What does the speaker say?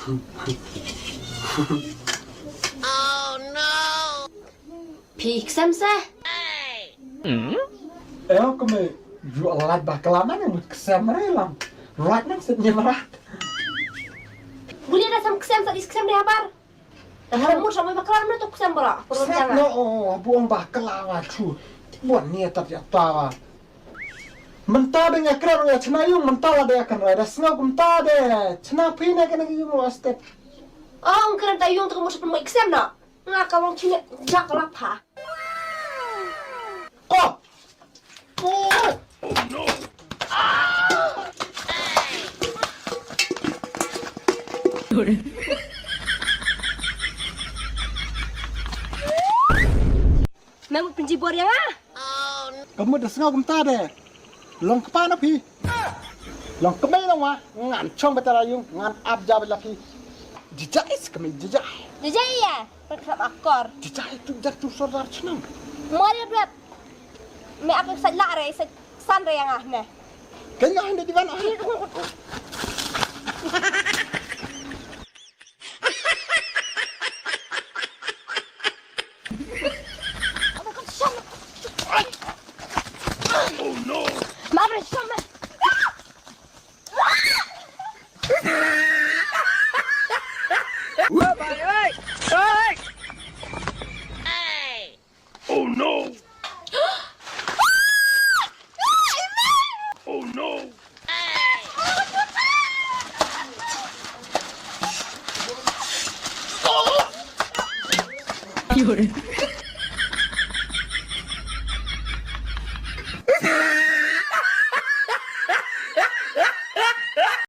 Pi Ksem seh. Kau me jual alat bakalaman yang Ksem relam. Right nang sednya merat. Boleh ada sam Ksem tadi Ksem dia habar. Kamu sama bakalan mana tu Ksem bara? Ksem no buang bakalawa tu. Buat niat tak tahu. Mentah dengan kerana ya cina yung mentah ada akan rada sengaja mentah ada cina pina kena yung wasted. Oh, kerana tayung tu kamu sepuluh Ksem nak. Ngak kamu cina jak lapar. Oh. No. Memang penjibor yang ah. Kamu dah sengaja mentah ada. Long kepan api. Long kemai long wah. Ngan chong betara yung ngan abja bela pi. Dijais kami dijai. Dijai ya. Perkap akor. Dijai tu dah tu saudara senang. Mari berat. Me apa salah re san re yang ah ne. Kaya hendak di mana? Oh no. Mabra sama. Oh no. Oh no. You're